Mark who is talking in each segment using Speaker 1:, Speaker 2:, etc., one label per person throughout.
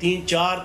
Speaker 1: 3-4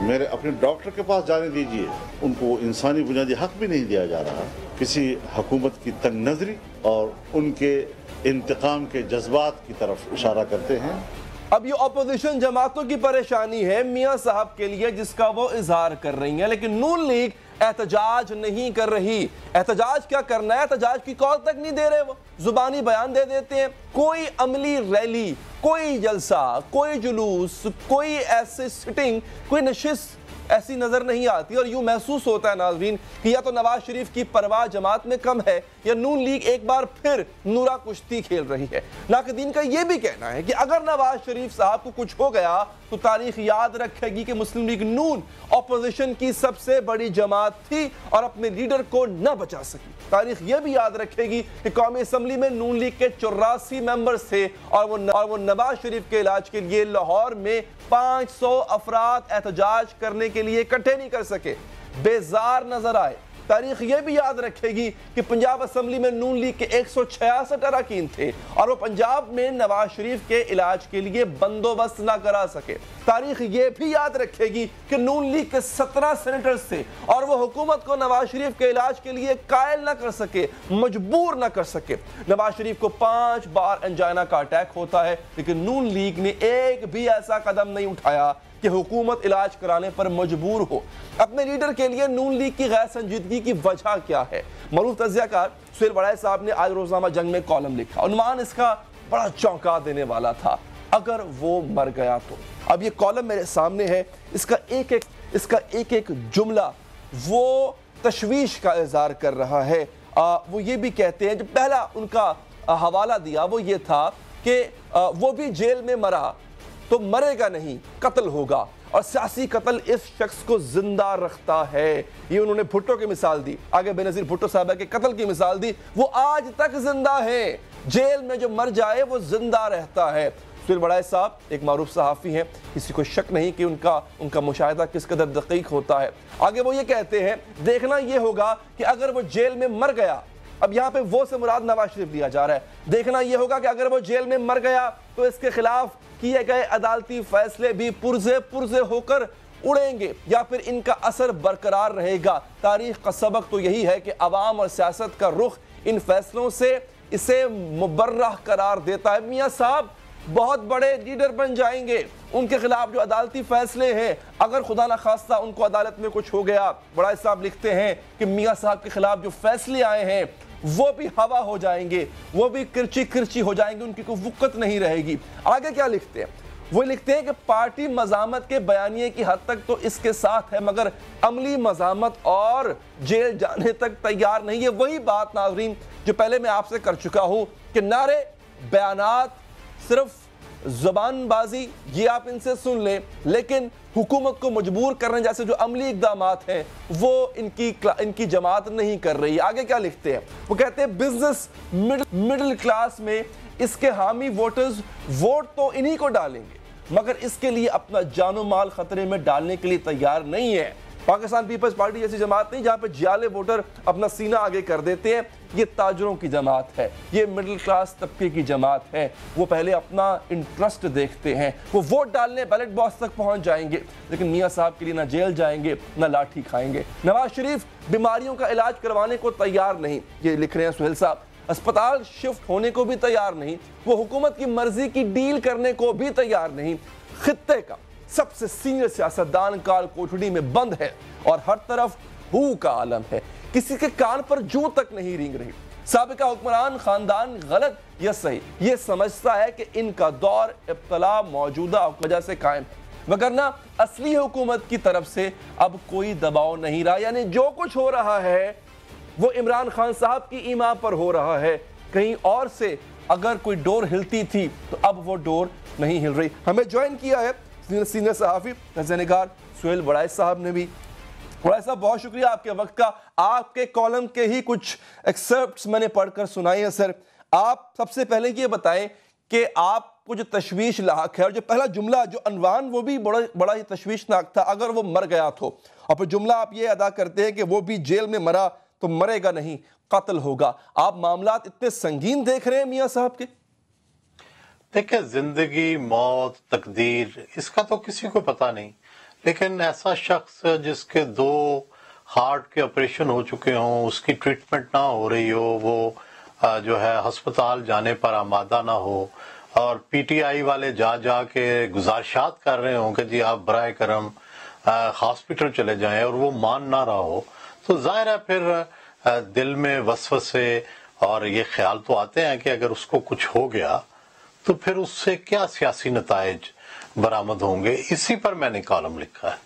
Speaker 2: میرے اپنے ڈاکٹر کے پاس جانے دیجیے، ان کو انسانی بنیادی حق بھی نہیں دیا جا رہا. کسی حکومت کی تنگ نظری اور ان کے انتقام کے جذبات کی طرف اشارہ کرتے ہیں.
Speaker 3: اب یہ اپوزیشن جماعتوں کی پریشانی ہے میاں صاحب کے لیے جس کا وہ اظہار کر رہی ہیں، لیکن نون لیگ احتجاج نہیں کر رہی. احتجاج کیا کرنا ہے؟ احتجاج کی کال تک نہیں دے رہے، وہ زبانی بیان دے دیتے ہیں. کوئی عملی ریلی، کوئی جلسہ، کوئی جلوس، کوئی ایسے سٹنگ، کوئی نشست ایسی نظر نہیں آتی. اور یوں محسوس ہوتا ہے ناظرین کہ یا تو نواز شریف کی پرواہ جماعت میں کم ہے یا نون لیگ ایک بار پھر نورا کشتی کھیل رہی ہے. ناقدین کا یہ بھی کہنا ہے کہ اگر نواز شریف صاحب کو کچھ ہو گیا تو تاریخ یاد رکھے گی کہ مسلم لیگ نون اپوزیشن کی سب سے بڑی جماعت تھی اور اپنے لیڈر کو نہ بچا سکی. تاریخ یہ بھی یاد رکھے گی کہ قومی اسمبلی میں نون لیگ کے 84 ممبرز تھے اور وہ نواز شریف کے علاج کے لیے لاہور میں 500 افراد احتجاج کرنے کے لیے اکٹھے نہیں کر سکے، بیزار نظر آئے. تاریخ یہ بھی یاد رکھے گی کہ پنجاب اسمبلی میں نون لیگ کے 166 اراکین تھے اور وہ پنجاب میں نواز شریف کے علاج کے لیے بندوبست نہ کرا سکے. تاریخ یہ بھی یاد رکھے گی کہ نون لیگ کے 17 سینیٹرز تھے اور وہ حکومت کو نواز شریف کے علاج کے لیے قائل نہ کر سکے، مجبور نہ کر سکے. نواز شریف کو 5 بار انجائنا کا اٹیک ہوتا ہے لیکن نون لیگ نے ایک بھی ایسا قدم نہیں اٹھایا کہ حکومت علاج کرانے پر مجبور ہو. اپنے لیڈر کے لیے نون لیگ کی غیر سنجیدگی کی وجہ کیا ہے؟ معروف تجزیہ کار سہیل بڑائے صاحب نے آج روزنامہ جنگ میں کالم لکھا. عنوان اس کا بڑا چونکا دینے والا تھا، اگر وہ مر گیا تو. اب یہ کالم میرے سامنے ہے، اس کا ایک ایک جملہ وہ تشویش کا اظہار کر رہا ہے. وہ یہ بھی کہتے ہیں، جو پہلا ان کا حوالہ دیا وہ یہ تھا کہ وہ بھی جیل میں مرا تو مرے گا نہیں، قتل ہوگا، اور سیاسی قتل اس شخص کو زندہ رکھتا ہے. یہ انہوں نے بھٹو کی مثال دی، آگے بے نظیر بھٹو صاحبہ کے قتل کی مثال دی. وہ آج تک زندہ ہے، جیل میں جو مر جائے وہ زندہ رہتا ہے. سہیل بڑائے صاحب ایک معروف صحافی ہیں، کسی کو شک نہیں کہ ان کا مشاہدہ کس قدر دقیق ہوتا ہے. آگے وہ یہ کہتے ہیں، دیکھنا یہ ہوگا کہ اگر وہ جیل میں مر گیا، اب یہاں پہ وہ سے مراد نواز شریف لیا جا رہا ہے، دیکھنا یہ ہوگا کہ اگر وہ جیل میں مر گیا تو اس کے خلاف کیے گئے عدالتی فیصلے بھی پرزے ہو کر اڑیں گے یا پھر ان کا اثر برقرار رہے گا. تاریخ کا سبق تو یہی ہے کہ عوام اور سیاست کا رخ ان فیصلوں سے اسے مبرہ قرار دیتا ہے. میاں صاحب بہت بڑے لیڈر بن جائیں گے، ان کے خلاف جو عدالتی فیصلے ہیں اگر خدا نہ خواستہ ان کو عدالت میں کچھ ہو گیا، بڑائے صاحب لکھتے ہیں کہ میاں صاحب کے خلاف جو فیصلے آئے ہیں وہ بھی ہوا ہو جائیں گے، وہ بھی کرچی ہو جائیں گے، ان کی کوئی وقت نہیں رہے گی. آگے کیا لکھتے ہیں؟ وہ لکھتے ہیں کہ پارٹی مزاحمت کے بیانیے کی حد تک تو اس کے ساتھ ہے مگر عملی مزاحمت اور جیل جانے تک تیار نہیں. ہے وہی بات ناظرین جو پہلے میں آپ سے کر چکا ہوں کہ نعرے، بیانات، صرف زبان بازی یہ آپ ان سے سن لیں، لیکن حکومت کو مجبور کرنے جیسے جو عملی اقدامات ہیں وہ ان کی جماعت نہیں کر رہی. آگے کیا لکھتے ہیں؟ وہ کہتے ہیں بزنس مڈل کلاس میں اس کے حامی ووٹرز ووٹ تو انہی کو ڈالیں گے مگر اس کے لیے اپنا جان و مال خطرے میں ڈالنے کے لیے تیار نہیں ہے. پاکستان پیپلز پارٹی جیسی جماعت نہیں جہاں پہ جعلی ووٹر اپنا سینہ آگے کر دیتے ہیں. یہ تاجروں کی جماعت ہے، یہ مڈل کلاس طبقے کی جماعت ہے. وہ پہلے اپنا انٹرسٹ دیکھتے ہیں، وہ ووٹ ڈالنے بیلٹ باکس تک پہنچ جائیں گے لیکن میاں صاحب کے لیے نہ جیل جائیں گے نہ لاٹھی کھائیں گے. نواز شریف بیماریوں کا علاج کروانے کو تیار نہیں، یہ لکھ رہے ہیں سہیل صاحب. اسپتال شفٹ ہونے کو بھی تیار نہیں، وہ حکومت کی مرضی کی ڈیل کرنے کو بھی تیار نہیں. خطے کا سب سے سینئر سیاستدان کال کوٹھڑی میں بند ہے اور ہر طرف ہو کا عالم ہے، کسی کے کان پر جوں تک نہیں رینگ رہی. سابقہ حکمران خاندان غلط یا صحیح یہ سمجھتا ہے کہ ان کا دور ابتلا موجودہ وجہ سے قائم ہے، وگرنہ اصلی حکومت کی طرف سے اب کوئی دباؤ نہیں رہا. یعنی جو کچھ ہو رہا ہے وہ عمران خان صاحب کی ایما پر ہو رہا ہے، کہیں اور سے اگر کوئی ڈور ہلتی تھی تو اب وہ ڈور نہیں ہل رہی. ہمیں جوائن کیا ہے سینئر صحافی تجزیہ نگار سہیل بڑائے صاحب نے بھی. بڑائے صاحب بہت شکریہ آپ کے وقت کا. آپ کے کالم کے ہی کچھ ایکسرپٹس میں نے پڑھ کر سنائے ہیں. سر آپ سب سے پہلے یہ بتائیں کہ آپ کو جو تشویش لاحق ہے اور جو پہلا جملہ جو عنوان وہ بھی بڑا ہی تشویشناک تھا، اگر وہ مر گیا تو، اور پھر جملہ آپ یہ ادا کرتے ہیں کہ وہ بھی جیل میں مرا تو مرے گا نہیں، قتل ہوگا. آپ معاملات اتنے سنگین دیکھ رہے ہیں میاں صاحب کے؟
Speaker 4: دیکھیں، زندگی، موت، تقدیر اس کا تو کسی کو پتہ نہیں، لیکن ایسا شخص جس کے 2 ہارٹ کے آپریشن ہو چکے ہوں، اس کی ٹریٹمنٹ نہ ہو رہی ہو، وہ جو ہے ہسپتال جانے پر آمادہ نہ ہو، اور پی ٹی آئی والے جا کے گزارشات کر رہے ہوں کہ جی آپ برائے کرم ہاسپٹل چلے جائیں، اور وہ مان نہ رہا ہو، تو ظاہر ہے پھر دل میں وسوسے اور یہ خیال تو آتے ہیں کہ اگر اس کو کچھ ہو گیا تو پھر اس سے کیا سیاسی نتائج برآمد ہوں گے۔ اسی پر میں نے کالم لکھا ہے۔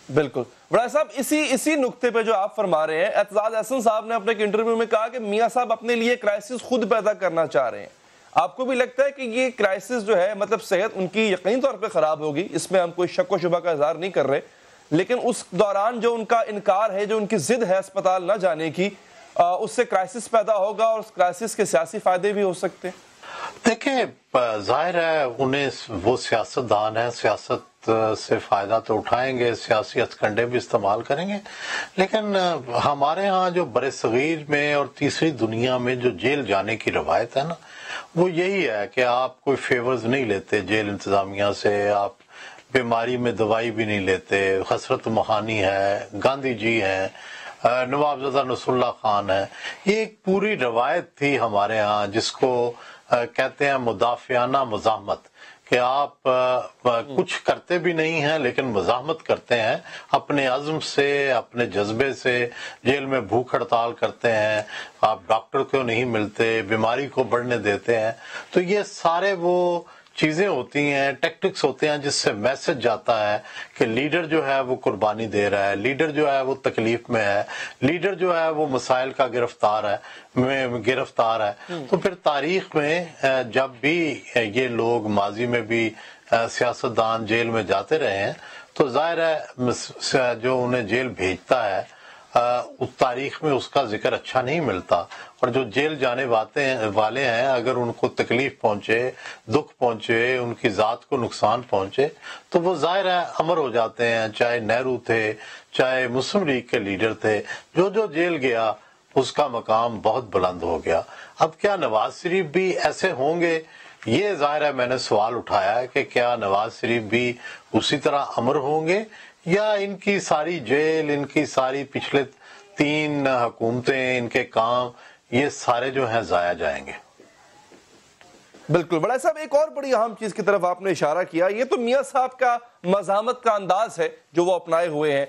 Speaker 3: بالکل بڑا صاحب، اسی نقطے پہ جو آپ فرما رہے ہیں، اعتزاز احسن صاحب نے اپنے ایک انٹرویو میں کہا کہ میاں صاحب اپنے لیے کرائسس خود پیدا کرنا چاہ رہے ہیں۔ آپ کو بھی لگتا ہے کہ یہ کرائسس جو ہے، مطلب صحت ان کی یقینی طور پہ خراب ہوگی، اس میں ہم کوئی شک و شبہ کا اظہار نہیں کر رہے، لیکن اس دوران جو ان کا انکار ہے، جو ان کی ضد ہے اسپتال نہ جانے کی، اس سے کرائسس پیدا ہوگا اور اس کرائسس کے سیاسی فائدے بھی ہو سکتے ہیں؟
Speaker 4: دیکھیں، ظاہر ہے انہیں، وہ سیاستدان ہیں، سیاست سے فائدہ تو اٹھائیں گے، سیاسی ہتھکنڈے بھی استعمال کریں گے، لیکن ہمارے ہاں جو برصغیر میں اور تیسری دنیا میں جو جیل جانے کی روایت ہے نا، وہ یہی ہے کہ آپ کوئی فیورز نہیں لیتے جیل انتظامیہ سے، آپ بیماری میں دوائی بھی نہیں لیتے۔ حسرت موہانی ہے، گاندھی جی ہیں، نواب زادہ نصر اللہ خان ہے، یہ ایک پوری روایت تھی ہمارے ہاں جس کو کہتے ہیں مدافعانہ مزاحمت، کہ آپ کچھ کرتے بھی نہیں ہیں لیکن مزاحمت کرتے ہیں اپنے عزم سے، اپنے جذبے سے، جیل میں بھوک ہڑتال کرتے ہیں، آپ ڈاکٹر کو نہیں ملتے، بیماری کو بڑھنے دیتے ہیں۔ تو یہ سارے وہ چیزیں ہوتی ہیں، ٹیکٹکس ہوتے ہیں جس سے میسج جاتا ہے کہ لیڈر جو ہے وہ قربانی دے رہا ہے، لیڈر جو ہے وہ تکلیف میں ہے، لیڈر جو ہے وہ مسائل کا گرفتار ہے۔ تو پھر تاریخ میں جب بھی یہ لوگ ماضی میں بھی سیاستدان جیل میں جاتے رہے ہیں، تو ظاہر ہے جو انہیں جیل بھیجتا ہے، اس تاریخ میں اس کا ذکر اچھا نہیں ملتا، اور جو جیل جانے والے ہیں اگر ان کو تکلیف پہنچے، دکھ پہنچے، ان کی ذات کو نقصان پہنچے، تو وہ ظاہر ہے امر ہو جاتے ہیں، چاہے نہرو تھے، چاہے مسلم لیگ کے لیڈر تھے، جو جیل گیا اس کا مقام بہت بلند ہو گیا۔ اب کیا نواز شریف بھی ایسے ہوں گے؟ یہ ظاہر ہے میں نے سوال اٹھایا ہے کہ کیا نواز شریف بھی اسی طرح امر ہوں گے، یا ان کی ساری جیل، ان کی ساری پچھلے 3 حکومتیں، ان کے کام، یہ سارے جو ہیں ضائع جائیں گے؟
Speaker 3: بالکل بڑا صاحب، ایک اور بڑی اہم چیز کی طرف آپ نے اشارہ کیا، یہ تو میاں صاحب کا مزاحمت کا انداز ہے جو وہ اپنائے ہوئے ہیں،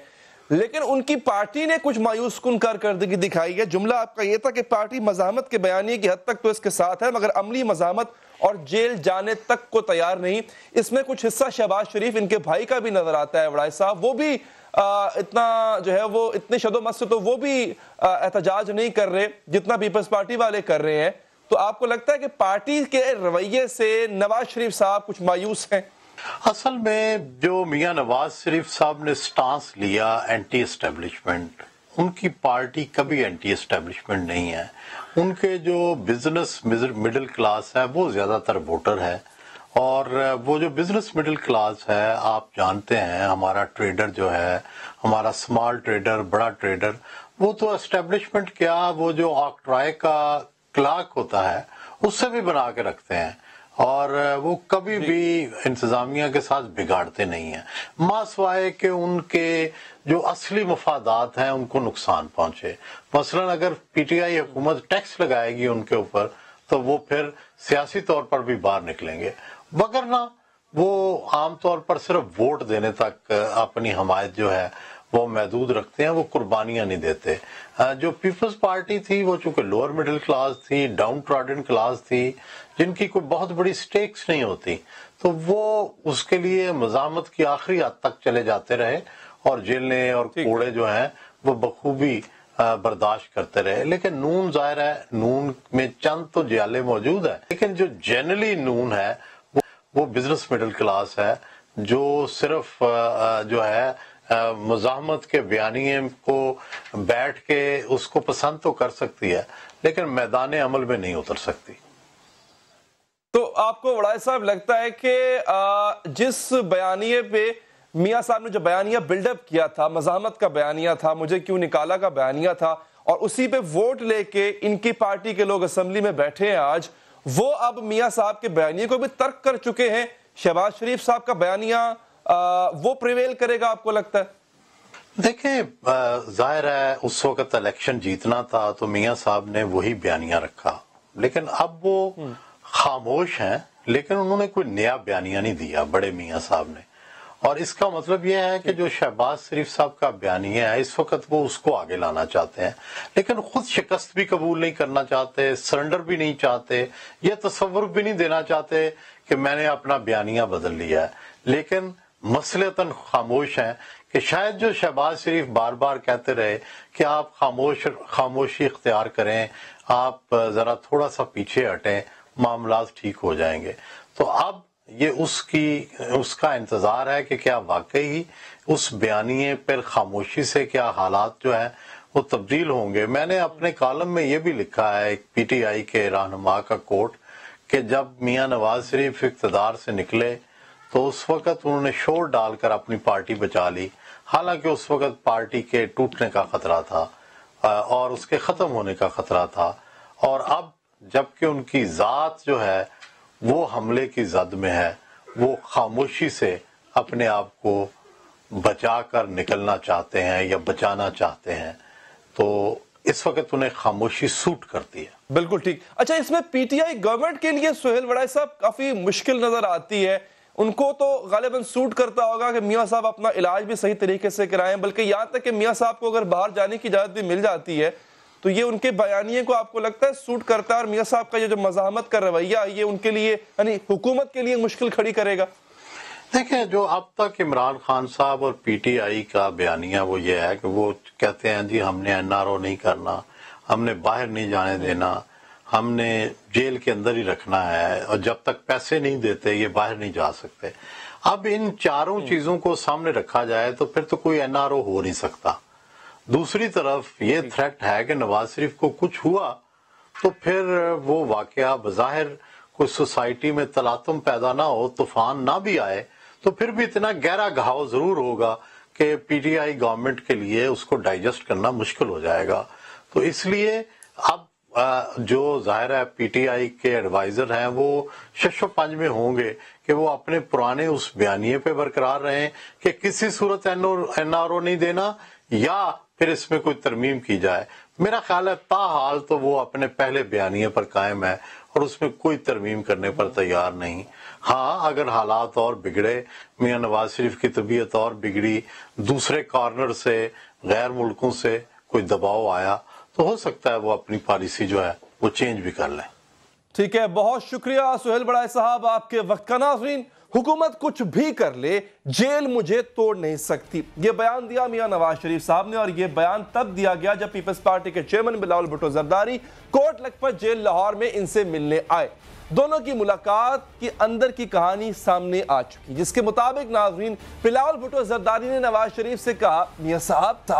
Speaker 3: لیکن ان کی پارٹی نے کچھ مایوس کن کارکردگی دکھائی ہے۔ جملہ آپ کا یہ تھا کہ پارٹی مزاحمت کے بیانیے کی حد تک تو اس کے ساتھ ہے، مگر عملی مزاحمت اور جیل جانے تک کو تیار نہیں۔ اس میں کچھ حصہ شہباز شریف، ان کے بھائی کا بھی نظر آتا ہے وڑائے صاحب، وہ بھی اتنا جو ہے وہ اتنے شد و مت سے تو وہ بھی احتجاج نہیں کر رہے جتنا پیپلز پارٹی والے کر رہے ہیں۔ تو آپ کو لگتا ہے کہ پارٹی کے رویے سے نواز شریف صاحب کچھ مایوس ہیں؟
Speaker 4: اصل میں جو میاں نواز شریف صاحب نے سٹانس لیا اینٹی اسٹیبلشمنٹ، ان کی پارٹی کبھی اینٹی اسٹیبلشمنٹ نہیں ہے۔ ان کے جو بزنس مڈل کلاس ہے وہ زیادہ تر ووٹر ہے، اور وہ جو بزنس مڈل کلاس ہے، آپ جانتے ہیں ہمارا ٹریڈر جو ہے، ہمارا اسمال ٹریڈر، بڑا ٹریڈر، وہ تو اسٹیبلشمنٹ کیا، وہ جو آکٹرائے کا کلارک ہوتا ہے اس سے بھی بنا کے رکھتے ہیں، اور وہ کبھی بھی انتظامیہ کے ساتھ بگاڑتے نہیں ہیں، ماسوائے کہ ان کے جو اصلی مفادات ہیں ان کو نقصان پہنچے۔ مثلا اگر پی ٹی آئی حکومت ٹیکس لگائے گی ان کے اوپر تو وہ پھر سیاسی طور پر بھی باہر نکلیں گے، وگرنہ وہ عام طور پر صرف ووٹ دینے تک اپنی حمایت جو ہے وہ محدود رکھتے ہیں، وہ قربانیاں نہیں دیتے۔ جو پیپلز پارٹی تھی وہ چونکہ لوور مڈل کلاس تھی، ڈاؤن ٹراڈن کلاس تھی، جن کی کوئی بہت بڑی سٹیکس نہیں ہوتی، تو وہ اس کے لیے مزاحمت کی آخری حد تک چلے جاتے رہے، اور جیلیں اور کوڑے جو ہیں وہ بخوبی برداشت کرتے رہے۔ لیکن نون ظاہر ہے، نون میں چند تو جیالے موجود ہیں، لیکن جو جنرلی نون ہے وہ بزنس مڈل کلاس ہے، جو صرف جو ہے مزاحمت کے بیانیے کو بیٹھ کے اس کو پسند تو کر سکتی ہے لیکن میدان عمل میں نہیں اتر سکتی۔
Speaker 3: تو آپ کو وڑائے صاحب لگتا ہے کہ جس بیانیے پہ میاں صاحب نے جو بیانیہ بلڈ اپ کیا تھا، مزاحمت کا بیانیہ تھا، مجھے کیوں نکالا کا بیانیہ تھا، اور اسی پہ ووٹ لے کے ان کی پارٹی کے لوگ اسمبلی میں بیٹھے ہیں آج، وہ اب میاں صاحب کے بیانیے کو بھی ترک کر چکے ہیں؟ شہباز شریف صاحب کا بیانیہ وہ پریویل کرے گا آپ کو لگتا ہے؟
Speaker 4: دیکھیں ظاہر ہے اس وقت الیکشن جیتنا تھا تو میاں صاحب نے وہی بیانیہ رکھا، لیکن اب وہ خاموش ہیں، لیکن انہوں نے کوئی نیا بیانیہ نہیں دیا بڑے میاں صاحب نے. اور اس کا مطلب یہ ہے کہ جو شہباز شریف صاحب کا بیانیہ ہے اس وقت وہ اس کو آگے لانا چاہتے ہیں، لیکن خود شکست بھی قبول نہیں کرنا چاہتے، سرنڈر بھی نہیں چاہتے، یہ تصور بھی نہیں دینا چاہتے کہ میں نے اپنا بیانیہ بدل لیا ہے، لیکن مسلطاً خاموش ہیں کہ شاید جو شہباز شریف بار بار کہتے رہے کہ آپ خاموشی اختیار کریں، آپ ذرا تھوڑا سا پیچھے ہٹیں، معاملات ٹھیک ہو جائیں گے. تو اب یہ اس کا انتظار ہے کہ کیا واقعی اس بیانیے پر خاموشی سے کیا حالات جو ہیں وہ تبدیل ہوں گے. میں نے اپنے کالم میں یہ بھی لکھا ہے ایک پی ٹی آئی کے رہنما کا کوٹ کہ جب میاں نواز شریف اقتدار سے نکلے تو اس وقت انہوں نے شور ڈال کر اپنی پارٹی بچا لی، حالانکہ اس وقت پارٹی کے ٹوٹنے کا خطرہ تھا اور اس کے ختم ہونے کا خطرہ تھا. اور اب جبکہ ان کی ذات جو ہے وہ حملے کی زد میں ہے، وہ خاموشی سے اپنے آپ کو بچا کر نکلنا چاہتے ہیں یا بچانا چاہتے ہیں، تو اس وقت انہیں خاموشی سوٹ کرتی ہے.
Speaker 3: بالکل ٹھیک. اچھا، اس میں پی ٹی آئی گورنمنٹ کے لیے سہیل وڑائی صاحب کافی مشکل نظر آتی ہے. ان کو تو غالباً سوٹ کرتا ہوگا کہ میاں صاحب اپنا علاج بھی صحیح طریقے سے کرائیں، بلکہ یہاں تک کہ میاں صاحب کو اگر باہر جانے کی اجازت بھی مل جاتی ہے تو یہ ان کے بیانیے کو آپ کو لگتا ہے سوٹ کرتا ہے، اور میاں صاحب کا یہ جو مزاحمت کا رویہ یہ ان کے لیے یعنی حکومت کے لیے مشکل کھڑی کرے گا؟
Speaker 4: دیکھیں، جو اب تک عمران خان صاحب اور پی ٹی آئی کا بیانیہ وہ یہ ہے کہ وہ کہتے ہیں جی ہم نے این آر او نہیں کرنا، ہم نے باہر نہیں جانے دینا، ہم نے جیل کے اندر ہی رکھنا ہے، اور جب تک پیسے نہیں دیتے یہ باہر نہیں جا سکتے. اب ان چاروں چیزوں کو سامنے رکھا جائے تو پھر تو کوئی این آر او ہو نہیں سکتا. دوسری طرف یہ تھریٹ ہے کہ نواز شریف کو کچھ ہوا تو پھر وہ واقعہ بظاہر کوئی سوسائٹی میں تلاطم پیدا نہ ہو، طوفان نہ بھی آئے، تو پھر بھی اتنا گہرا گھاؤ ضرور ہوگا کہ پی ٹی آئی گورنمنٹ کے لیے اس کو ڈائجسٹ کرنا مشکل ہو جائے گا. تو اس لیے اب جو ظاہر ہے پی ٹی آئی کے ایڈوائزر ہیں وہ شش و پنج میں ہوں گے کہ وہ اپنے پرانے اس بیانیے پہ برقرار رہیں کہ کسی صورت این آر او نہیں دینا یا پھر اس میں کوئی ترمیم کی جائے. میرا خیال ہے تاحال تو وہ اپنے پہلے بیانیے پر قائم ہے اور اس میں کوئی ترمیم کرنے پر تیار نہیں. ہاں، اگر حالات اور بگڑے، میاں نواز شریف کی طبیعت اور بگڑی، دوسرے کارنر سے غیر ملکوں سے کوئی دباؤ آیا تو ہو سکتا ہے وہ اپنی پالیسی جو ہے وہ چینج بھی کر لیں.
Speaker 3: ٹھیک ہے، بہت شکریہ سہیل وڑائی صاحب آپ کے وقت کا. ناظرین، حکومت کچھ بھی کر لے، جیل مجھے توڑ نہیں سکتی، یہ بیان دیا میاں نواز شریف صاحب نے، اور یہ بیان تب دیا گیا جب پیپلز پارٹی کے چیئرمین بلاول بھٹو زرداری کوٹ لکھپت جیل لاہور میں ان سے ملنے آئے. دونوں کی ملاقات کی اندر کی کہانی سامنے آ چکی، جس کے مطابق ناظرین بلاول بھٹو زرداری نے نواز شریف سے کہا، میاں صاحب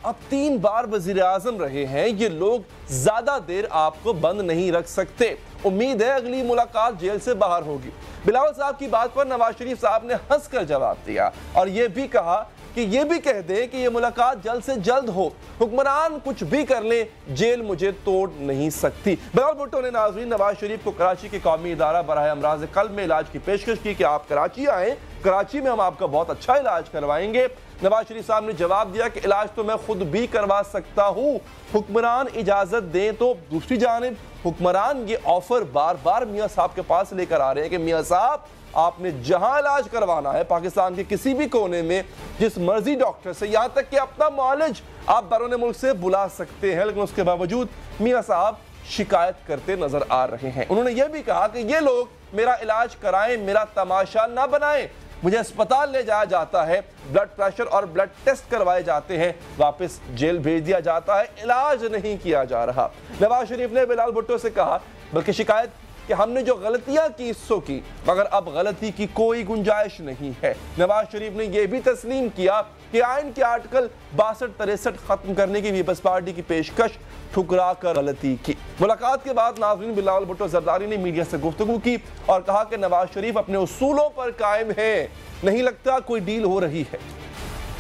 Speaker 3: اب 3 بار وزیر اعظم رہے ہیں، یہ لوگ زیادہ دیر آپ کو بند نہیں رکھ سکتے، امید ہے اگلی ملاقات جیل سے باہر ہوگی. بلاول صاحب کی بات پر نواز شریف صاحب نے ہنس کر جواب دیا اور یہ بھی کہا کہ یہ بھی کہہ دیں کہ یہ ملاقات جلد سے جلد ہو، حکمران کچھ بھی کر لیں، جیل مجھے توڑ نہیں سکتی. بلاول بھٹو نے ناظرین نواز شریف کو کراچی کے قومی ادارہ برائے امراض قلب میں علاج کی پیشکش کی کہ آپ کراچی آئیں، کراچی میں ہم آپ کا بہت اچھا علاج کروائیں گے. نواز شریف صاحب نے جواب دیا کہ علاج تو میں خود بھی کروا سکتا ہوں، حکمران اجازت دیں تو. دوسری جانب حکمران یہ آفر بار بار میاں صاحب کے پاس لے کر آ رہے ہیں کہ میاں صاحب آپ نے جہاں علاج کروانا ہے پاکستان کے کسی بھی کونے میں، جس مرضی ڈاکٹر سے، یہاں تک کہ اپنا معالج آپ بیرون ملک سے بلا سکتے ہیں، لیکن اس کے باوجود میاں صاحر شکایت کرتے نظر آ رہے ہیں. انہوں نے یہ بھی کہا کہ یہ لوگ میرا علاج کرائیں، میرا تماشا نہ بنائیں، مجھے اسپتال لے جایا جاتا ہے، بلڈ پریشر اور بلڈ ٹیسٹ کروائے جاتے ہیں، واپس جیل بھیج دیا جاتا ہے، علاج نہیں کیا جا رہا. نواز شریف نے بلاول بھٹو سے کہا بلکہ شکایت کہ ہم نے جو غلطیاں کی سو کی، مگر اب غلطی کی کوئی گنجائش نہیں ہے. نواز شریف نے یہ بھی تسلیم کیا کہ آئین کے آرٹیکل 62-63 ختم کرنے کی پیپلز پارٹی کی پیشکش ٹھکرا کر غلطی کی. ملاقات کے بعد ناظرین بلاول بھٹو زرداری نے میڈیا سے گفتگو کی اور کہا کہ نواز شریف اپنے اصولوں پر قائم ہیں، نہیں لگتا کوئی ڈیل ہو رہی ہے.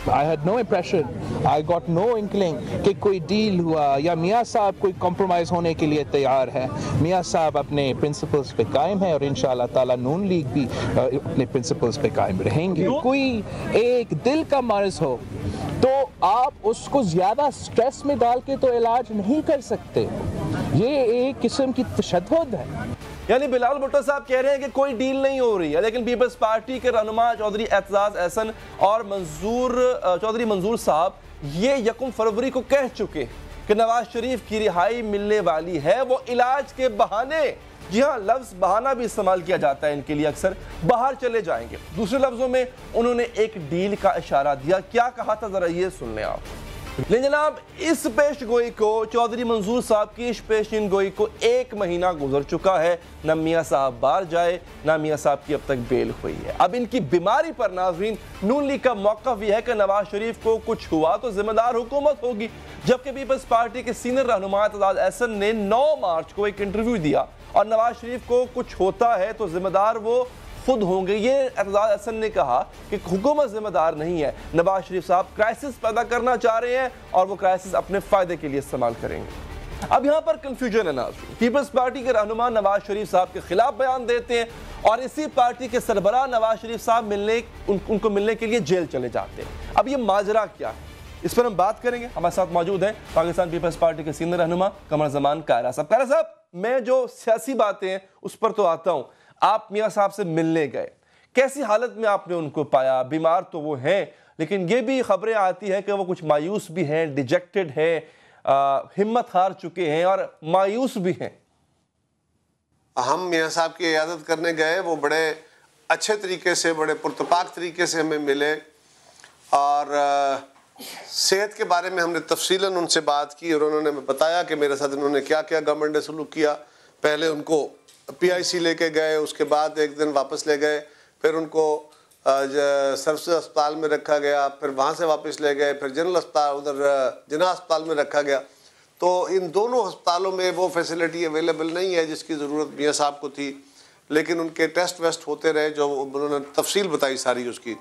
Speaker 5: I had no impression, I got no inkling کہ کوئی ڈیل ہوا یا میاں صاحب کوئی کمپرومائز ہونے کے لیے تیار ہے. میاں صاحب اپنے پرنسپلز پہ قائم ہے اور انشاءاللہ تعالیٰ نون لیگ بھی اپنے پرنسپلز پہ قائم رہیں گے. کوئی ایک دل کا مرض ہو تو آپ اس کو زیادہ سٹریس میں ڈال کے تو علاج نہیں کر سکتے. یہ ایک قسم کی تشدد ہے.
Speaker 3: یعنی بلاول بھٹو صاحب کہہ رہے ہیں کہ کوئی ڈیل نہیں ہو رہی ہے، لیکن پیپلز پارٹی کے رہنما چودھری اعتزاز احسن اور چودھری منظور صاحب یہ 1 فروری کو کہہ چکے کہ نواز شریف کی رہائی ملنے والی ہے. وہ علاج کے بہانے، جی ہاں لفظ بہانہ بھی استعمال کیا جاتا ہے ان کے لیے اکثر، باہر چلے جائیں گے. دوسرے لفظوں میں انہوں نے ایک ڈیل کا اشارہ دیا. کیا کہا تھا ذرا یہ سن لیں آپ. لیکن جناب اس پیش گوئی کو، چودھری منظور صاحب کی اس پیشین گوئی کو 1 مہینہ گزر چکا ہے. نہ میاں صاحب باہر جائے، نہ میاں صاحب کی اب تک بیل ہوئی ہے. اب ان کی بیماری پر ناظرین نون لیگ کا موقف یہ ہے کہ نواز شریف کو کچھ ہوا تو ذمہ دار حکومت ہوگی. جبکہ پیپلز پارٹی کے سینئر رہنما اعتزاز احسن نے 9 مارچ کو ایک انٹرویو دیا اور نواز شریف کو کچھ ہوتا ہے تو ذمہ دار وہ خود ہوں گے. یہ اعتزاز احسن نے کہا کہ حکومت ذمہ دار نہیں ہے. نواز شریف صاحب کرائسس پیدا کرنا چاہ رہے ہیں اور وہ کرائسس اپنے فائدے کے لیے استعمال کریں گے. اب یہاں پر کنفیوژن ہے ناظرین. پیپلز پارٹی کے رہنما نواز شریف صاحب کے خلاف بیان دیتے ہیں اور اسی پارٹی کے سربراہ نواز شریف صاحب ان کو ملنے کے لیے جیل چلے جاتے ہیں. اب یہ ماجرا کیا ہے اس پر ہم بات کریں گے. ہمارے ساتھ موجود ہیں پاکستان پیپلز پارٹی کے سینئر رہنما قمر زمان قاہرہ صاحب. قاہرہ صاحب میں جو سیاسی باتیں ہیں اس پر تو آتا ہوں. آپ میاں صاحب سے ملنے گئے، کیسی حالت میں آپ نے ان کو پایا؟ بیمار تو وہ ہیں لیکن یہ بھی خبریں آتی ہیں کہ وہ کچھ مایوس بھی ہیں، ڈیجیکٹڈ ہیں، ہمت ہار چکے ہیں اور مایوس بھی ہیں.
Speaker 6: ہم میاں صاحب کی عیادت کرنے گئے، وہ بڑے اچھے طریقے سے، بڑے پرتپاک طریقے سے ہمیں ملے اور صحت کے بارے میں ہم نے تفصیلاً ان سے بات کی اور انہوں نے بتایا کہ میرے ساتھ انہوں نے کیا کیا گورنمنٹ نے سلوک کیا. پہلے ان کو PIC لے کے گئے، اس کے بعد 1 دن واپس لے گئے، پھر ان کو سروسز اسپتال میں رکھا گیا، پھر وہاں سے واپس لے گئے، پھر جنرل اسپتال ادھر جناح اسپتال میں رکھا گیا. تو ان دونوں ہسپتالوں میں وہ فیسلٹی اویلیبل نہیں ہے جس کی ضرورت میاں صاحب کو تھی، لیکن ان کے ٹیسٹ ویسٹ ہوتے رہے جو انہوں نے تفصیل بتائی ساری اس کی.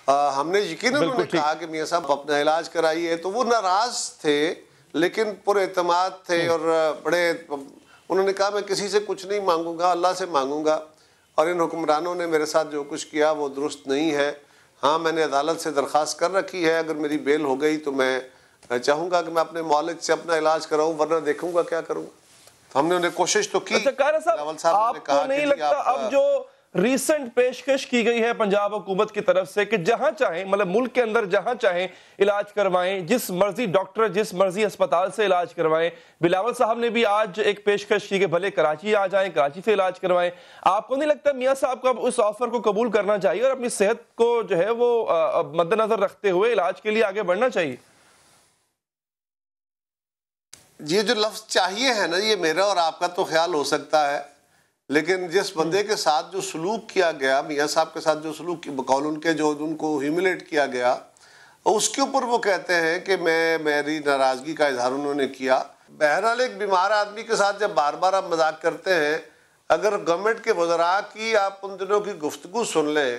Speaker 6: ہم نے یقیناً انہوں نے کہا کہ میاں صاحب اپنا علاج کرائیے، تو وہ ناراض تھے لیکن پر اعتماد تھے اور بڑے انہوں نے کہا میں کسی سے کچھ نہیں مانگوں گا، اللہ سے مانگوں گا. اور ان حکمرانوں نے میرے ساتھ جو کچھ کیا وہ درست نہیں ہے. ہاں میں نے عدالت سے درخواست کر رکھی ہے، اگر میری بیل ہو گئی تو میں چاہوں گا کہ میں اپنے معالج سے اپنا علاج کراؤں، ورنہ دیکھوں گا کیا کروں. ہم نے انہیں کوشش تو کی.
Speaker 3: قاہرہ صاحب آپ کو نہیں لگتا اب جو ریسنٹ پیشکش کی گئی ہے پنجاب حکومت کی طرف سے کہ جہاں چاہیں، مطلب ملک کے اندر جہاں چاہیں علاج کروائیں، جس مرضی ڈاکٹر جس مرضی اسپتال سے علاج کروائیں؟ بلاول صاحب نے بھی آج ایک پیشکش کی کہ بھلے کراچی آ جائیں، کراچی سے علاج کروائیں. آپ کو نہیں لگتا میاں صاحب کو اب اس آفر کو قبول کرنا چاہیے اور اپنی صحت کو جو ہے وہ مد نظر رکھتے ہوئے علاج کے لیے آگے بڑھنا چاہیے؟
Speaker 6: یہ جو لفظ چاہیے ہے نا، یہ میرا اور آپ کا تو خیال ہو سکتا ہے، لیکن جس بندے کے ساتھ جو سلوک کیا گیا، میاں صاحب کے ساتھ جو سلوک بقول ان کے جو ان کو ہیوملیٹ کیا گیا، اس کے اوپر وہ کہتے ہیں کہ میری ناراضگی کا اظہار انہوں نے کیا. بہرحال ایک بیمار آدمی کے ساتھ جب بار بار آپ مذاق کرتے ہیں، اگر گورنمنٹ کے وزراء کی آپ ان دنوں کی گفتگو سن لیں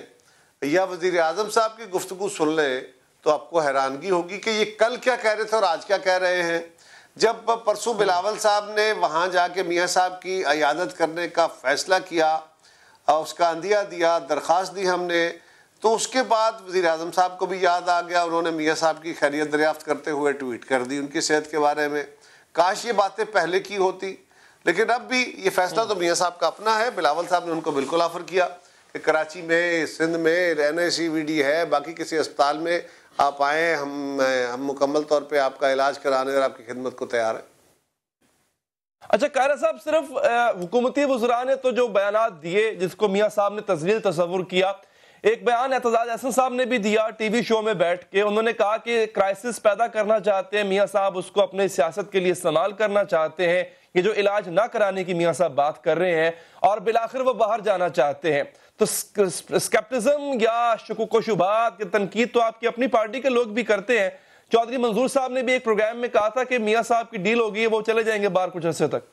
Speaker 6: یا وزیر اعظم صاحب کی گفتگو سن لیں تو آپ کو حیرانگی ہوگی کہ یہ کل کیا کہہ رہے تھے اور آج کیا کہہ رہے ہیں. جب پرسوں بلاول صاحب نے وہاں جا کے میاں صاحب کی عیادت کرنے کا فیصلہ کیا، اس کا عندیہ دیا، درخواست دی ہم نے، تو اس کے بعد وزیر اعظم صاحب کو بھی یاد آ گیا، انہوں نے میاں صاحب کی خیریت دریافت کرتے ہوئے ٹویٹ کر دی ان کی صحت کے بارے میں. کاش یہ باتیں پہلے کی ہوتی، لیکن اب بھی یہ فیصلہ تو میاں صاحب کا اپنا ہے. بلاول صاحب نے ان کو بالکل آفر کیا کہ کراچی میں، سندھ میں NICVD ہے، باقی کسی اسپتال میں آپ آئیں، ہم مکمل طور پہ آپ کا علاج کرانے اور آپ کی خدمت کو تیار ہیں.
Speaker 3: اچھا قاہرہ صاحب، صرف حکومتی وزراء نے تو جو بیانات دیے جس کو میاں صاحب نے تزلیل تصور کیا، ایک بیان اعتزاز احسن صاحب نے بھی دیا ٹی وی شو میں بیٹھ کے. انہوں نے کہا کہ کرائسس پیدا کرنا چاہتے ہیں میاں صاحب، اس کو اپنے سیاست کے لیے استعمال کرنا چاہتے ہیں. یہ جو علاج نہ کرانے کی میاں صاحب بات کر رہے ہیں اور بالآخر وہ باہر جانا چاہتے ہیں، تو سکیپٹزم یا شکوک و شبہات کی تنقید تو آپ کی اپنی پارٹی کے لوگ بھی کرتے ہیں. چودھری منظور صاحب نے بھی ایک پروگرام میں کہا تھا کہ میاں صاحب کی ڈیل ہوگی، وہ چلے جائیں گے باہر کچھ عرصے تک.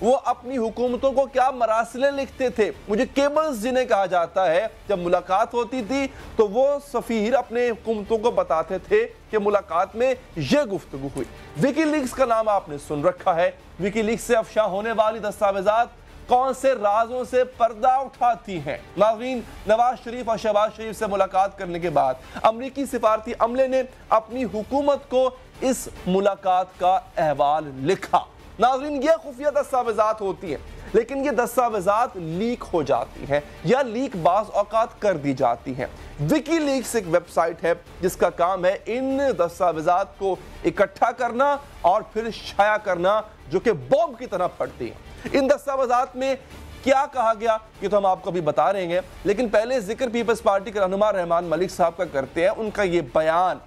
Speaker 3: وہ اپنی حکومتوں کو کیا مراسلیں لکھتے تھے. مجھے کیبلز جنہیں کہا جاتا ہے, جب ملاقات ہوتی تھی تو وہ سفیر اپنے حکومتوں کو بتاتے تھے کہ ملاقات میں یہ گفتگو ہوئی. وکی لیکس کا نام آپ نے سن رکھا ہے. وکی لیکس سے افشا ہونے والی دستاویزات کون سے رازوں سے پردہ اٹھاتی ہیں؟ ناظرین, نواز شریف اور شہباز شریف سے ملاقات کرنے کے بعد امریکی سفارتی عملے نے اپنی حکومت کو اس ملاقات کا احوال لکھا. ناظرین, یہ خفیہ دستاویزات ہوتی ہیں, لیکن یہ دستاویزات لیک ہو جاتی ہیں یا لیک بعض اوقات کر دی جاتی ہیں. وکی لیکس ایک ویب سائٹ ہے جس کا کام ہے ان دستاویزات کو اکٹھا کرنا اور پھر شائع کرنا, جو کہ بوم کی طرح پھٹتی ہیں. ان دستاویزات میں کیا کہا گیا یہ تو ہم آپ کو بھی بتا رہے ہیں, لیکن پہلے ذکر پیپلز پارٹی کے رہنما رحمان ملک صاحب کا کرتے ہیں. ان کا یہ بیان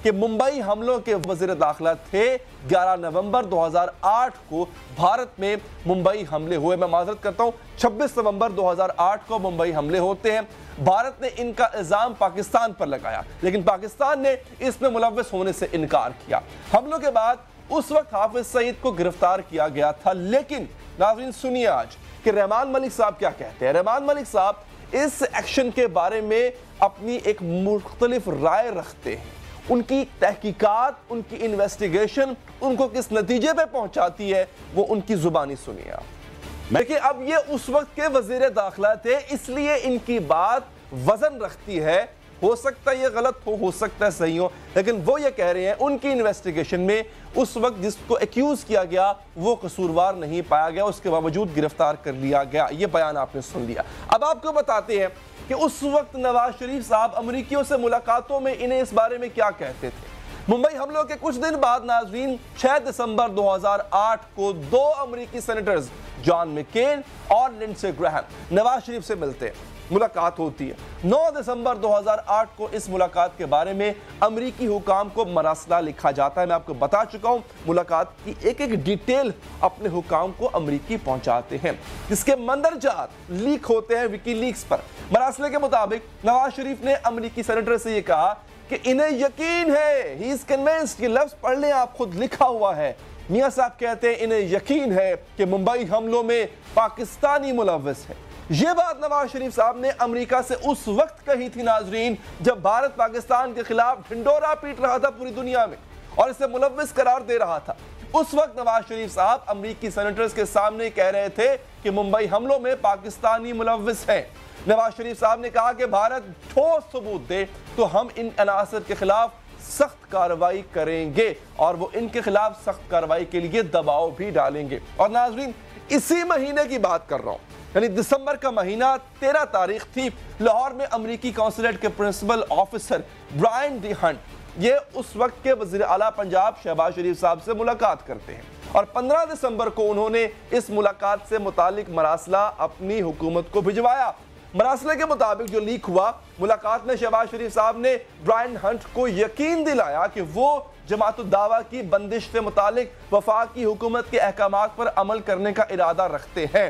Speaker 3: کہ ممبئی حملوں کے وزیر داخلہ تھے. 11 نومبر 2008 کو بھارت میں ممبئی حملے ہوئے. میں معذرت کرتا ہوں, 26 نومبر 2008 کو ممبئی حملے ہوتے ہیں. بھارت نے ان کا الزام پاکستان پر لگایا, لیکن پاکستان نے اس میں ملوث ہونے سے انکار کیا. حملوں کے بعد اس وقت حافظ سعید کو گرفتار کیا گیا تھا. لیکن ناظرین سنیے آج کہ رحمان ملک صاحب کیا کہتے ہیں. رحمان ملک صاحب اس ایکشن کے بارے میں اپنی ایک مختلف رائے رکھتے ہیں. ان کی تحقیقات, ان کی انویسٹیگیشن ان کو کس نتیجے پہ پہنچاتی ہے وہ ان کی زبانی سنیے آپ. دیکھیں, اب یہ اس وقت کے وزیر داخلہ تھے, اس لیے ان کی بات وزن رکھتی ہے. ہو سکتا ہے یہ غلط ہو سکتا ہے صحیح ہو, لیکن وہ یہ کہہ رہے ہیں ان کی انویسٹیگیشن میں اس وقت جس کو ایکیوز کیا گیا وہ قصوروار نہیں پایا گیا, اس کے باوجود گرفتار کر لیا گیا. یہ بیان آپ نے سن لیا. اب آپ کو بتاتے ہیں کہ اس وقت نواز شریف صاحب امریکیوں سے ملاقاتوں میں انہیں اس بارے میں کیا کہتے تھے. ممبئی حملوں کے کچھ دن بعد ناظرین 6 دسمبر 2008 کو 2 امریکی سینیٹرز جان مکین اور لنڈسے گراہم نواز شریف سے ملتے ہیں. ملاقات ہوتی ہے. 9 دسمبر 2008 کو اس ملاقات کے بارے میں امریکی حکام کو مراسلہ لکھا جاتا ہے. میں آپ کو بتا چکا ہوں ملاقات کی ایک ایک ڈیٹیل اپنے حکام کو امریکی پہنچاتے ہیں, جس کے مندرجات لیک ہوتے ہیں وکی لیکس پر. مراسلے کے مطابق نواز شریف نے امریکی سینیٹر سے یہ کہا کہ انہیں یقین ہے, ہی از کنونسڈ, یہ لفظ پڑھ لیں آپ, خود لکھا ہوا ہے. میاں صاحب کہتے ہیں انہیں یقین ہے کہ ممبئی حملوں میں پاکستانی ملوث ہے. یہ بات نواز شریف صاحب نے امریکہ سے اس وقت کہی تھی ناظرین جب بھارت پاکستان کے خلاف ڈھنڈورا پیٹ رہا تھا پوری دنیا میں اور اسے ملوث قرار دے رہا تھا. اس وقت نواز شریف صاحب امریکی سینیٹرز کے سامنے کہہ رہے تھے کہ ممبئی حملوں میں پاکستانی ملوث ہیں. نواز شریف صاحب نے کہا کہ بھارت ٹھوس ثبوت دے تو ہم ان عناصر کے خلاف سخت کارروائی کریں گے اور وہ ان کے خلاف سخت کارروائی کے لیے دباؤ بھی ڈالیں گے. اور ناظرین اسی مہینے کی بات کر رہا ہوں, یعنی دسمبر کا مہینہ 13 تاریخ تھی. لاہور میں امریکی قونصلیٹ کے principal officer Brian D Hunt یہ اس وقت کے وزیر اعلیٰ پنجاب شہباز شریف صاحب سے ملاقات کرتے ہیں اور 15 دسمبر کو انہوں نے اس ملاقات سے متعلق مراسلہ اپنی حکومت کو بھجوایا. مراسلے کے مطابق جو لیک ہوا, ملاقات میں شہباز شریف صاحب نے برائن ہنٹ کو یقین دلایا کہ وہ جماعت الدعوہ کی بندش سے متعلق وفاقی حکومت کے احکامات پر عمل کرنے کا ارادہ رکھتے ہیں.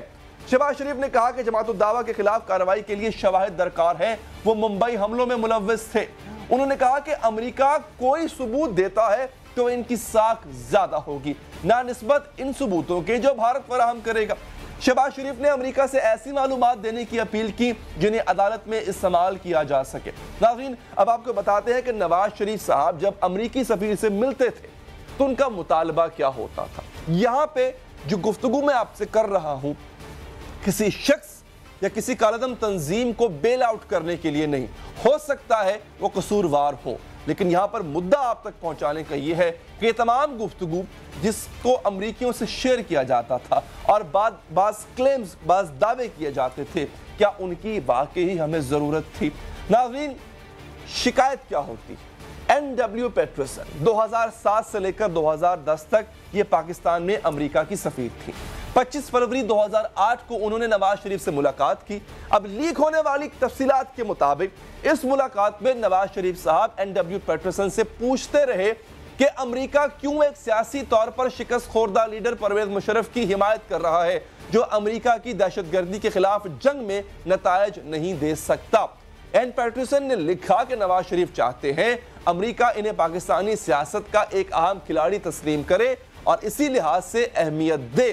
Speaker 3: شہباز شریف نے کہا کہ جماعت الدعوہ کے خلاف کارروائی کے لیے شواہد درکار ہیں, وہ ممبئی حملوں میں ملوث تھے. انہوں نے کہا کہ امریکہ کوئی ثبوت دیتا ہے تو ان کی ساکھ زیادہ ہوگی نہ نسبت ان ثبوتوں کے جو بھارت فراہم کرے گا. شہباز شریف نے امریکہ سے ایسی معلومات دینے کی اپیل کی جنہیں عدالت میں استعمال کیا جا سکے. ناظرین اب آپ کو بتاتے ہیں کہ نواز شریف صاحب جب امریکی سفیر سے ملتے تھے تو ان کا مطالبہ کیا ہوتا تھا. یہاں پہ جو گفتگو میں آپ سے کر رہا ہوں کسی شخص یا کسی کالعدم تنظیم کو بیل آؤٹ کرنے کے لیے نہیں. ہو سکتا ہے وہ قصوروار ہو, لیکن یہاں پر مدعا آپ تک پہنچانے کا یہ ہے کہ یہ تمام گفتگو جس کو امریکیوں سے شیئر کیا جاتا تھا اور بعض کلیمز, بعض دعوے کیے جاتے تھے, کیا ان کی واقعی ہمیں ضرورت تھی. ناظرین شکایت کیا ہوتی. NW پیٹرسن 2007 سے لے کر 2010 تک یہ پاکستان میں امریکہ کی سفیر تھی. 25 فروری 2008 کو انہوں نے نواز شریف سے ملاقات کی. اب لیک ہونے والی تفصیلات کے مطابق اس ملاقات میں نواز شریف صاحب NW پیٹرسن سے پوچھتے رہے کہ امریکہ کیوں ایک سیاسی طور پر شکست خوردہ لیڈر پرویز مشرف کی حمایت کر رہا ہے جو امریکہ کی دہشت گردی کے خلاف جنگ میں نتائج نہیں دے سکتا. پیٹرسن نے لکھا کہ نواز شریف چاہتے ہیں امریکہ انہیں پاکستانی سیاست کا ایک اہم کھلاڑی تسلیم کرے اور اسی لحاظ سے اہمیت دے.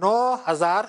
Speaker 7: 9000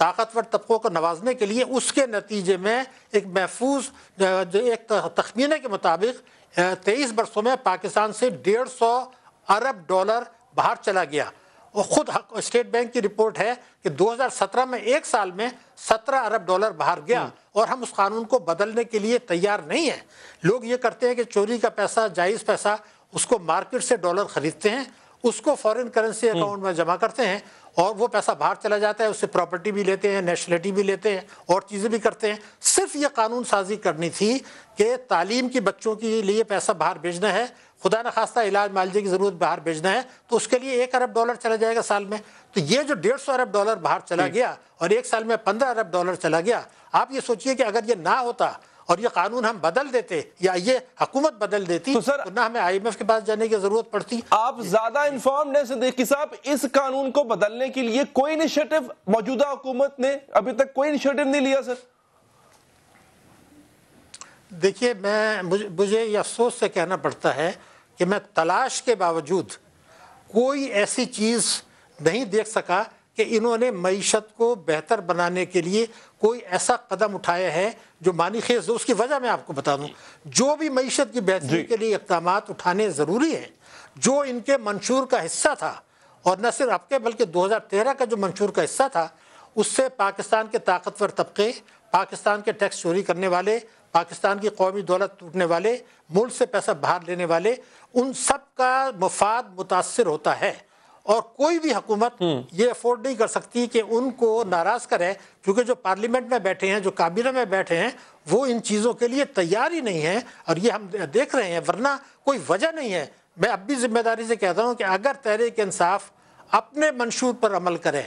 Speaker 7: طاقتور طبقوں کو نوازنے کے لیے اس کے نتیجے میں ایک محفوظ ایک تخمینے کے مطابق 23 برسوں میں پاکستان سے $150 ارب باہر چلا گیا. اور خود اسٹیٹ بینک کی رپورٹ ہے کہ 2017 میں ایک سال میں $17 ارب باہر گیا اور ہم اس قانون کو بدلنے کے لیے تیار نہیں ہیں. لوگ یہ کرتے ہیں کہ چوری کا پیسہ جائز پیسہ اس کو مارکیٹ سے ڈالر خریدتے ہیں, اس کو فورن کرنسی اکاؤنٹ میں جمع کرتے ہیں اور وہ پیسہ باہر چلا جاتا ہے, اس سے پراپرٹی بھی لیتے ہیں, نیشنلٹی بھی لیتے ہیں اور چیزیں بھی کرتے ہیں. صرف یہ قانون سازی کرنی تھی کہ تعلیم کی بچوں کے لیے پیسہ باہر بھیجنا ہے, خدا نخواستہ علاج معالجے کی ضرورت باہر بھیجنا ہے تو اس کے لیے $1 ارب چلا جائے گا سال میں. تو یہ جو $150 ارب باہر چلا گیا اور ایک سال میں $15 ارب چلا گیا, آپ یہ سوچئے کہ اگر یہ نہ ہوتا اور یہ قانون ہم بدل دیتے یا یہ حکومت بدل دیتی تو نہ ہمیں IMF کے پاس جانے کی ضرورت پڑتی.
Speaker 3: آپ زیادہ انفارمڈ ہیں صدیقی صاحب, اس قانون کو بدلنے کے لیے کوئی انیشیٹو موجودہ حکومت نے ابھی تک کوئی انیشیٹو نہیں لیا سر؟
Speaker 7: دیکھیے مجھے یہ افسوس سے کہنا پڑتا ہے کہ میں تلاش کے باوجود کوئی ایسی چیز نہیں دیکھ سکا کہ انہوں نے معیشت کو بہتر بنانے کے لیے کوئی ایسا قدم اٹھایا ہے جو معنی خیز ہو. اس کی وجہ میں آپ کو بتا دوں, جو بھی معیشت کی بہتری کے لیے اقدامات اٹھانے ضروری ہیں, جو ان کے منشور کا حصہ تھا اور نہ صرف اب کے بلکہ 2013 کا جو منشور کا حصہ تھا, اس سے پاکستان کے طاقتور طبقے, پاکستان کے ٹیکس چوری کرنے والے, پاکستان کی قومی دولت ٹوٹنے والے, ملک سے پیسہ باہر لینے والے, ان سب کا مفاد متاثر ہوتا ہے. اور کوئی بھی حکومت یہ افورڈ نہیں کر سکتی کہ ان کو ناراض کرے, کیونکہ جو پارلیمنٹ میں بیٹھے ہیں, جو کابینہ میں بیٹھے ہیں, وہ ان چیزوں کے لیے تیار ہی نہیں ہیں اور یہ ہم دیکھ رہے ہیں, ورنہ کوئی وجہ نہیں ہے. میں اب بھی ذمہ داری سے کہتا ہوں کہ اگر تحریک انصاف اپنے منشور پر عمل کرے,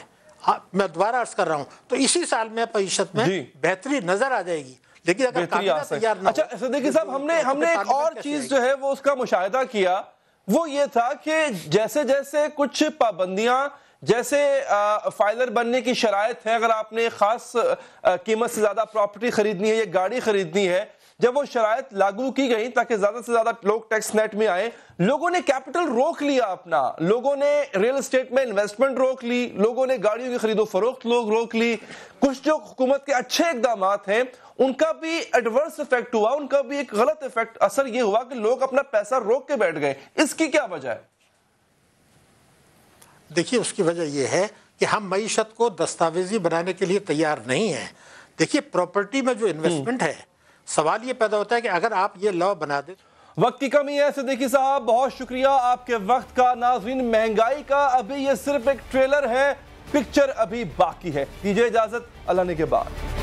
Speaker 7: میں دوبارہ عرض کر رہا ہوں, تو اسی سال میں معیشت میں بہتری نظر آ جائے گی. لیکن اگر کابینہ تیار نہ ہو.
Speaker 3: اچھا صدیقی صاحب, ہم نے ایک اور چیز جو ہے وہ اس کا مشاہدہ کیا, وہ یہ تھا کہ جیسے جیسے کچھ پابندیاں, جیسے فائلر بننے کی شرائط ہے, اگر آپ نے خاص قیمت سے زیادہ پراپرٹی خریدنی ہے یا گاڑی خریدنی ہے, جب وہ شرائط لاگو کی گئی تاکہ زیادہ سے زیادہ لوگ ٹیکس نیٹ میں آئیں, لوگوں نے کیپٹل روک لیا اپنا, لوگوں نے ریل اسٹیٹ میں انویسٹمنٹ روک لی, لوگوں نے گاڑیوں کی خرید و فروخت لوگ روک لی. کچھ جو حکومت کے اچھے اقدامات ہیں ان کا بھی ایڈورس ایفیکٹ ہوا, ان کا بھی ایک غلط ایفیکٹ اثر یہ ہوا کہ لوگ اپنا پیسہ روک کے بیٹھ گئے. اس کی کیا وجہ ہے؟
Speaker 7: دیکھیے اس کی وجہ یہ ہے کہ ہم معیشت کو دستاویزی بنانے کے لیے تیار نہیں ہیں. دیکھیے پراپرٹی میں جو انویسٹمنٹ ہے, سوال یہ پیدا ہوتا ہے کہ اگر آپ یہ لاء بنا دیں.
Speaker 3: وقت کی کمی ہے صدیقی صاحب, بہت شکریہ آپ کے وقت کا. ناظرین, مہنگائی کا ابھی یہ صرف ایک ٹریلر ہے, پکچر ابھی باقی ہے. دیجیے اجازت, اللہ نے کے بعد.